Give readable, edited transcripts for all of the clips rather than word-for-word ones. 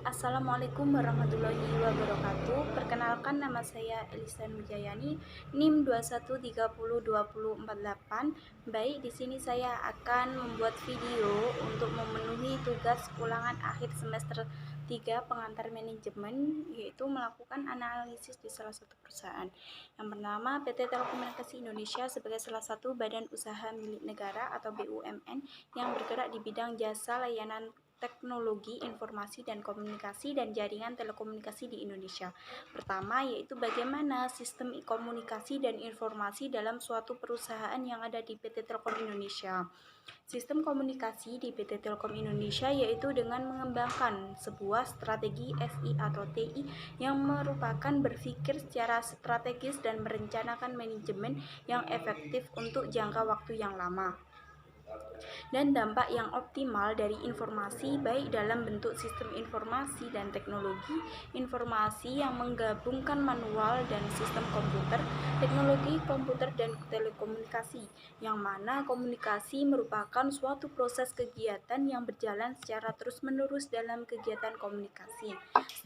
Assalamualaikum warahmatullahi wabarakatuh. Perkenalkan, nama saya Elisa Nurjayani, NIM 21302048. Baik, di sini saya akan membuat video untuk memenuhi tugas ulangan akhir semester 3 pengantar manajemen, yaitu melakukan analisis di salah satu perusahaan. Yang pertama, PT Telekomunikasi Indonesia sebagai salah satu badan usaha milik negara atau BUMN yang bergerak di bidang jasa layanan teknologi, informasi dan komunikasi dan jaringan telekomunikasi di Indonesia. Pertama, yaitu bagaimana sistem komunikasi dan informasi dalam suatu perusahaan yang ada di PT Telkom Indonesia. Sistem komunikasi di PT Telkom Indonesia yaitu dengan mengembangkan sebuah strategi SI atau TI yang merupakan berpikir secara strategis dan merencanakan manajemen yang efektif untuk jangka waktu yang lama dan dampak yang optimal dari informasi, baik dalam bentuk sistem informasi dan teknologi informasi yang menggabungkan manual dan sistem komputer, teknologi komputer dan telekomunikasi, yang mana komunikasi merupakan suatu proses kegiatan yang berjalan secara terus-menerus dalam kegiatan komunikasi.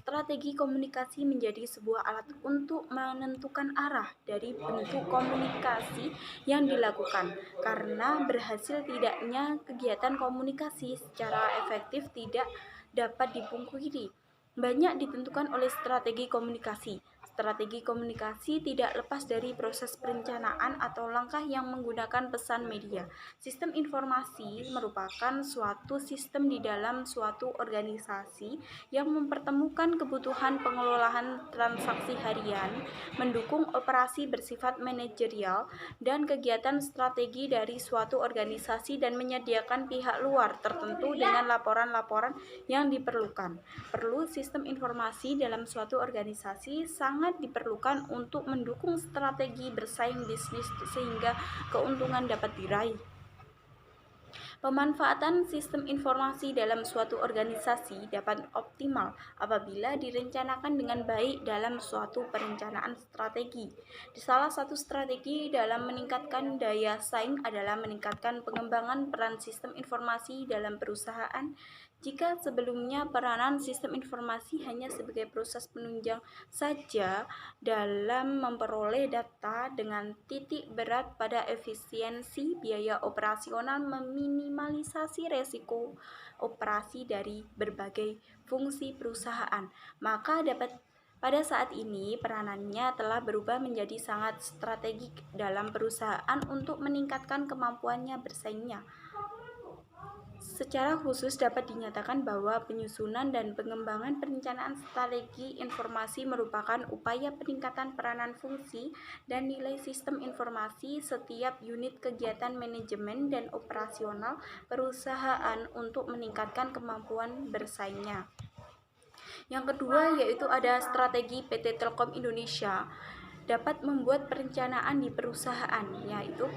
Strategi komunikasi menjadi sebuah alat untuk menentukan arah dari bentuk komunikasi yang dilakukan, karena berhasil tidaknya kegiatan komunikasi secara efektif tidak dapat dipungkiri banyak ditentukan oleh strategi komunikasi. Strategi komunikasi tidak lepas dari proses perencanaan atau langkah yang menggunakan pesan media. Sistem informasi merupakan suatu sistem di dalam suatu organisasi yang mempertemukan kebutuhan pengelolaan transaksi harian, mendukung operasi bersifat manajerial dan kegiatan strategi dari suatu organisasi dan menyediakan pihak luar tertentu dengan laporan-laporan yang diperlukan. Perlu sistem informasi dalam suatu organisasi sangat diperlukan untuk mendukung strategi bersaing bisnis sehingga keuntungan dapat diraih. Pemanfaatan sistem informasi dalam suatu organisasi dapat optimal apabila direncanakan dengan baik dalam suatu perencanaan strategi. Salah satu strategi dalam meningkatkan daya saing adalah meningkatkan pengembangan peran sistem informasi dalam perusahaan. Jika sebelumnya peranan sistem informasi hanya sebagai proses penunjang saja dalam memperoleh data dengan titik berat pada efisiensi biaya operasional, meminimalisasi resiko operasi dari berbagai fungsi perusahaan, maka pada saat ini peranannya telah berubah menjadi sangat strategik dalam perusahaan untuk meningkatkan kemampuannya bersaingnya. Secara khusus dapat dinyatakan bahwa penyusunan dan pengembangan perencanaan strategi informasi merupakan upaya peningkatan peranan fungsi dan nilai sistem informasi setiap unit kegiatan manajemen dan operasional perusahaan untuk meningkatkan kemampuan bersaingnya. Yang kedua yaitu ada strategi PT Telkom Indonesia dapat membuat perencanaan di perusahaan, yaitu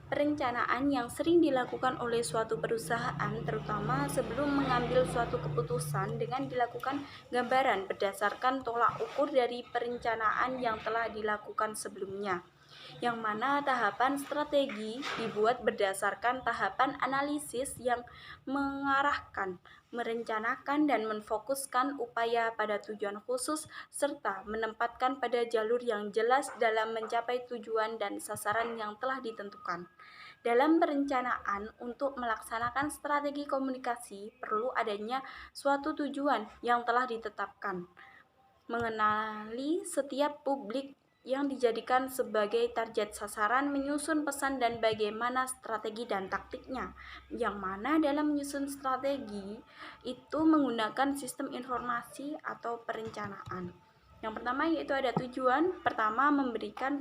perencanaan yang sering dilakukan oleh suatu perusahaan, terutama sebelum mengambil suatu keputusan dengan dilakukan gambaran berdasarkan tolak ukur dari perencanaan yang telah dilakukan sebelumnya, yang mana tahapan strategi dibuat berdasarkan tahapan analisis yang mengarahkan, merencanakan dan menfokuskan upaya pada tujuan khusus serta menempatkan pada jalur yang jelas dalam mencapai tujuan dan sasaran yang telah ditentukan. Dalam perencanaan untuk melaksanakan strategi komunikasi perlu adanya suatu tujuan yang telah ditetapkan, mengenali setiap publik yang dijadikan sebagai target sasaran, menyusun pesan dan bagaimana strategi dan taktiknya, yang mana dalam menyusun strategi itu menggunakan sistem informasi atau perencanaan. Yang pertama yaitu ada tujuan. Pertama, memberikan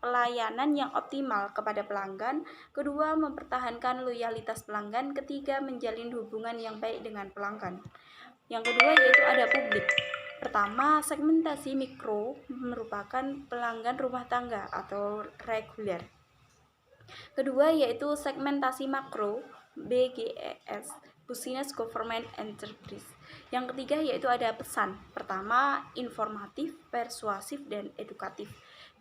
pelayanan yang optimal kepada pelanggan. Kedua, mempertahankan loyalitas pelanggan. Ketiga, menjalin hubungan yang baik dengan pelanggan. Yang kedua yaitu ada publik. Pertama, segmentasi mikro merupakan pelanggan rumah tangga atau reguler. Kedua yaitu segmentasi makro BGES, Business Government Enterprise. Yang ketiga yaitu ada pesan. Pertama, informatif, persuasif, dan edukatif.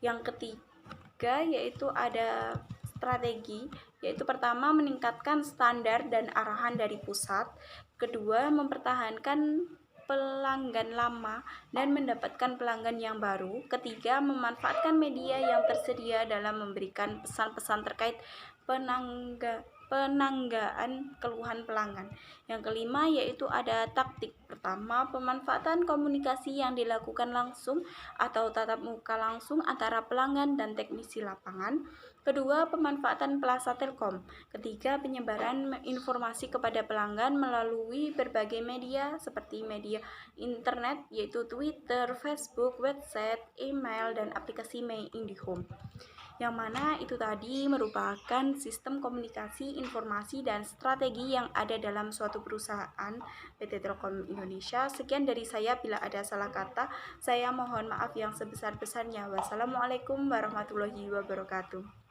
Yang ketiga yaitu ada strategi, yaitu pertama meningkatkan standar dan arahan dari pusat. Kedua, mempertahankan pelanggan lama dan mendapatkan pelanggan yang baru. Ketiga, memanfaatkan media yang tersedia dalam memberikan pesan-pesan terkait penanggaan keluhan pelanggan. Yang kelima yaitu ada taktik. Pertama, pemanfaatan komunikasi yang dilakukan langsung atau tatap muka langsung antara pelanggan dan teknisi lapangan. Kedua, pemanfaatan Plaza Telkom. Ketiga, penyebaran informasi kepada pelanggan melalui berbagai media seperti media internet yaitu Twitter, Facebook, website, email, dan aplikasi My IndiHome. Yang mana itu tadi merupakan sistem komunikasi, informasi, dan strategi yang ada dalam suatu perusahaan PT Telkom Indonesia. Sekian dari saya, bila ada salah kata, saya mohon maaf yang sebesar-besarnya. Wassalamualaikum warahmatullahi wabarakatuh.